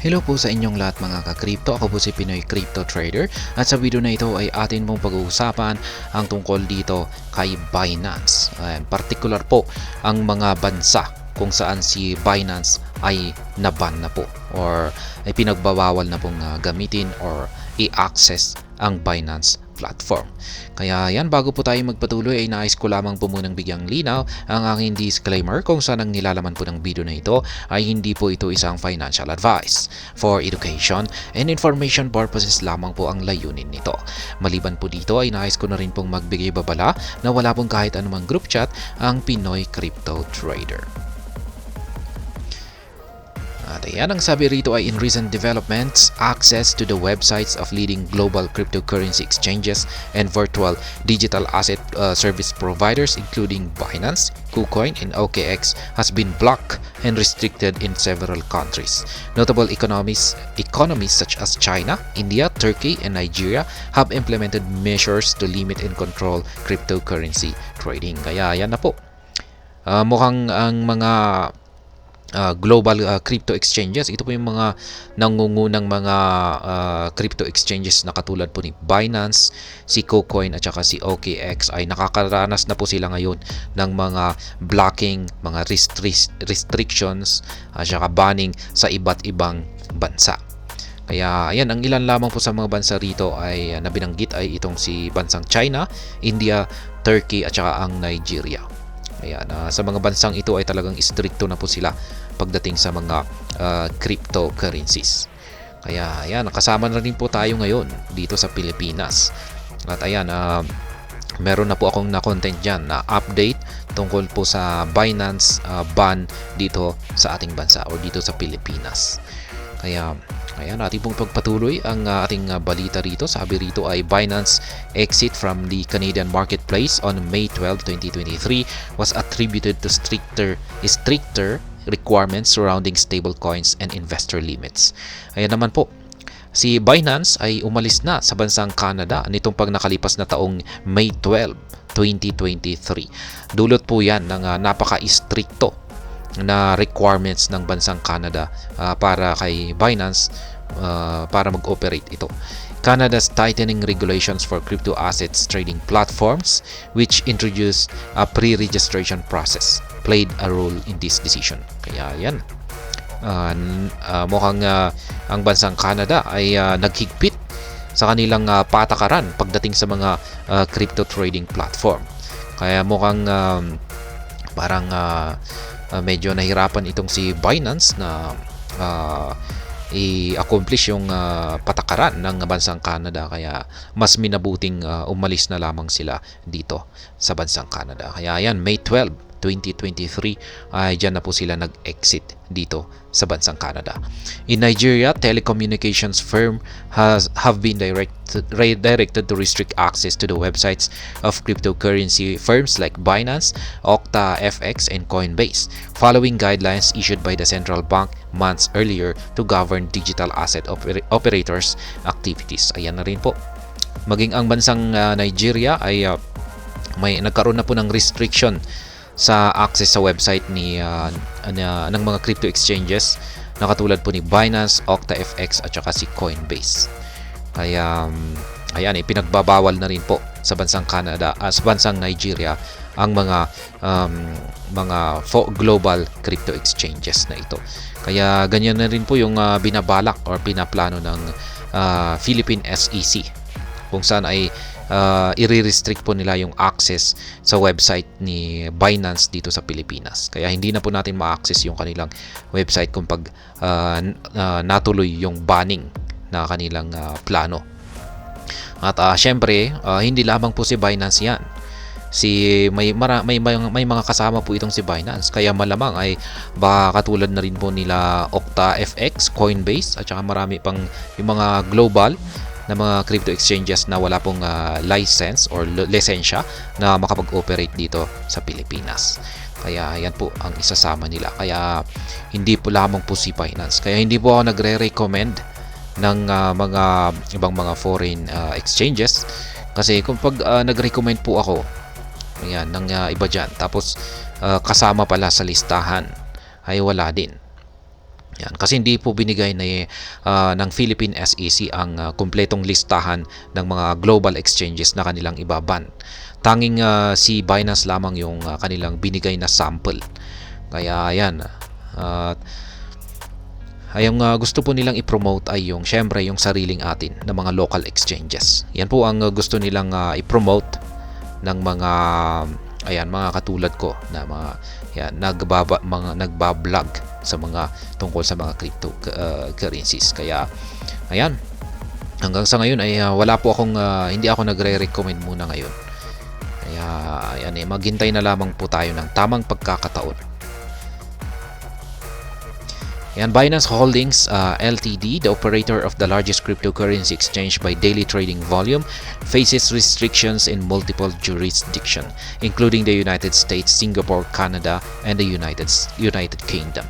Hello po sa inyong lahat mga ka-crypto. Ako po si Pinoy Crypto Trader at sa video na ito ay atin mong pag-uusapan ang tungkol dito kay Binance. Particular po ang mga bansa kung saan si Binance ay naban na po or ay pinagbabawal na pong gamitin or i-access ang Binance platform. Kaya yan, bago po tayo magpatuloy ay nais ko lamang po munang bigyang linaw ang aking disclaimer kung saan ang nilalaman po ng video na ito ay hindi po ito isang financial advice. For education and information purposes lamang po ang layunin nito. Maliban po dito ay nais ko na rin pong magbigay babala na wala pong kahit anumang group chat ang Pinoy Crypto Trader. At ayan, ang sabi rito ay in recent developments, access to the websites of leading global cryptocurrency exchanges and virtual digital asset service providers including Binance, KuCoin, and OKX has been blocked and restricted in several countries. Notable economies such as China, India, Turkey, and Nigeria have implemented measures to limit and control cryptocurrency trading. Kaya yan na po. Mukhang ang mga global crypto exchanges, ito po yung mga nangungunang mga crypto exchanges na katulad po ni Binance, si KuCoin at saka si OKX ay nakakaranas na po sila ngayon ng mga blocking, mga restrictions at saka banning sa iba't ibang bansa. Kaya ayan, ang ilan lamang po sa mga bansa rito ay na binanggit ay itong si bansang China, India, Turkey at saka ang Nigeria. Ayan, sa mga bansang ito ay talagang istrikto na po sila pagdating sa mga cryptocurrencies. Kaya ayan, kasama na rin po tayo ngayon dito sa Pilipinas. At ayan, meron na po akong na-content dyan na update tungkol po sa Binance ban dito sa ating bansa o dito sa Pilipinas. Kaya ayan, ating pong pagpatuloy ang ating balita rito. Sabi rito ay Binance exit from the Canadian marketplace on May 12, 2023 was attributed to stricter requirements surrounding stablecoins and investor limits. Ayan naman po, si Binance ay umalis na sa bansang Canada nitong pag nakalipas na taong May 12, 2023. Dulot po yan ng napaka-istrikto na requirements ng bansang Canada para kay Binance para mag-operate ito. Canada's tightening regulations for crypto assets trading platforms, which introduced a pre-registration process, played a role in this decision. Kaya yan, mukhang ang bansang Canada ay naghigpit sa kanilang patakaran pagdating sa mga crypto trading platform. Kaya mukhang parang medyo nahirapan itong si Binance na i-accomplish yung patakaran ng bansang Canada, kaya mas minabuting umalis na lamang sila dito sa bansang Canada. Kaya yan, May 12, 2023 ay dyan na po sila nag-exit dito sa bansang Canada. In Nigeria, telecommunications firm have been directed to restrict access to the websites of cryptocurrency firms like Binance, Okta FX, and Coinbase, following guidelines issued by the central bank months earlier to govern digital asset operators' activities. Ayan na rin po. Maging ang bansang Nigeria ay may nagkaroon na po ng restriction sa access sa website ng mga crypto exchanges na katulad po ni Binance, Okta FX at saka si Coinbase. Kaya ayan, pinagbabawal na rin po sa bansang Canada, sa bansang Nigeria ang mga global crypto exchanges na ito. Kaya ganyan na rin po yung binabalak or pinaplano ng Philippine SEC, kung saan ay i-restrict po nila yung access sa website ni Binance dito sa Pilipinas. Kaya hindi na po natin ma-access yung kanilang website kung pag natuloy yung banning na kanilang plano. At syempre, hindi lamang po si Binance yan. May mga kasama po itong si Binance, kaya malamang ay baka katulad na rin po nila Okta FX, Coinbase at saka marami pang yung mga global na mga crypto exchanges na wala pong license or lisensya na makapag-operate dito sa Pilipinas. Kaya yan po ang isasama nila. Kaya hindi po lamang po si Binance. Kaya hindi po ako nagre-recommend ng mga ibang mga foreign exchanges, kasi kung pag nag-recommend po ako ayan, ng iba dyan, tapos kasama pala sa listahan, ay wala din. Yan, kasi hindi po binigay ng Philippine SEC ang kumpletong listahan ng mga global exchanges na kanilang ibaban. Tanging si Binance lamang yung kanilang binigay na sample. Kaya yan. Yung gusto po nilang i-promote ay yung syempre yung sariling atin na mga local exchanges. Yan po ang gusto nilang i-promote ng mga mga katulad ko na mga nagba-vlog sa mga tungkol sa mga cryptocurrencies. Kaya ayan, hanggang sa ngayon ay hindi ako nagre-recommend muna ngayon. Kaya ayan, maghintay na lamang po tayo ng tamang pagkakataon. Ayan, Binance Holdings Ltd, the operator of the largest cryptocurrency exchange by daily trading volume, faces restrictions in multiple jurisdictions, including the United States, Singapore, Canada, and the United Kingdom.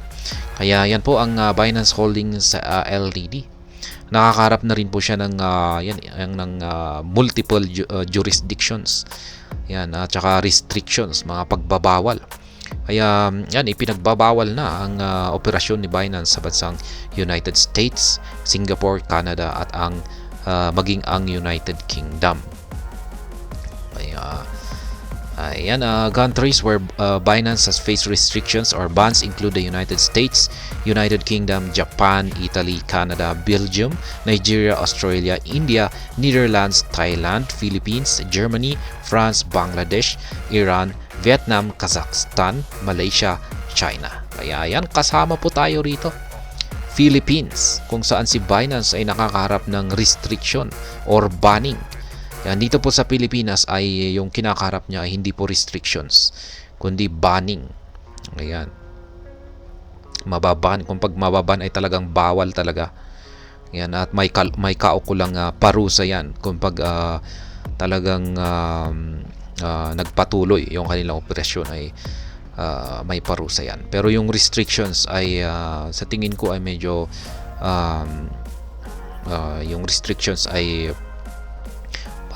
Kaya yan po ang Binance Holdings Ltd. Nakakaharap na rin po siya ng multiple jurisdictions. Yan, at saka restrictions, mga pagbabawal. Kaya yan, ipinagbabawal na ang operasyon ni Binance sa bansang United States, Singapore, Canada at maging ang United Kingdom. Kaya countries where Binance has faced restrictions or bans include the United States, United Kingdom, Japan, Italy, Canada, Belgium, Nigeria, Australia, India, Netherlands, Thailand, Philippines, Germany, France, Bangladesh, Iran, Vietnam, Kazakhstan, Malaysia, China. Kaya yan, kasama po tayo rito. Philippines, kung saan si Binance ay nakakaharap ng restriction or banning. Yan, dito po sa Pilipinas ay yung kinakaharap niya ay hindi po restrictions, kundi banning. Ayan. Mababan, kung pag mababan ay talagang bawal talaga. Yan, at may kaukulang parusa yan kung pag talagang nagpatuloy yung kanilang operasyon ay may parusa yan. Pero yung restrictions ay sa tingin ko ay medyo yung restrictions ay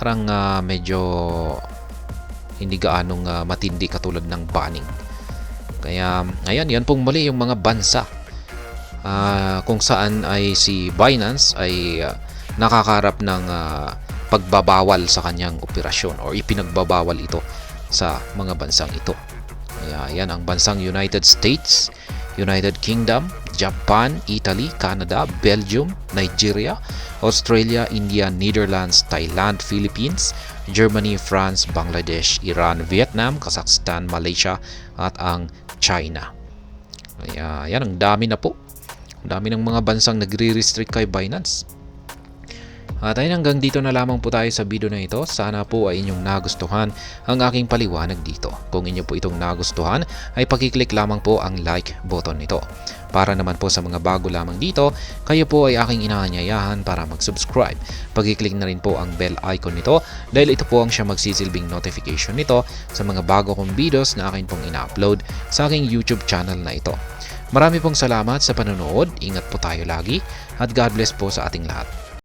parang medyo hindi gaanong matindi katulad ng banning. Kaya ayan, yan pong mali yung mga bansa kung saan ay si Binance ay nakakarap ng pagbabawal sa kanyang operasyon or ipinagbabawal ito sa mga bansang ito. Kaya yan ang bansang United States, United Kingdom, Japan, Italy, Canada, Belgium, Nigeria, Australia, India, Netherlands, Thailand, Philippines, Germany, France, Bangladesh, Iran, Vietnam, Kazakhstan, Malaysia at ang China. Kaya yan, ang dami na po. Ang dami ng mga bansang nagre-restrict kay Binance. At ayun, hanggang dito na lamang po tayo sa video na ito. Sana po ay inyong nagustuhan ang aking paliwanag dito. Kung inyo po itong nagustuhan, ay pakiclick lamang po ang like button nito. Para naman po sa mga bago lamang dito, kayo po ay aking inaanyayahan para mag-subscribe. Pakiclick na rin po ang bell icon nito dahil ito po ang siya magsisilbing notification nito sa mga bago kong videos na akin pong ina-upload sa aking YouTube channel na ito. Marami pong salamat sa panonood, ingat po tayo lagi at God bless po sa ating lahat.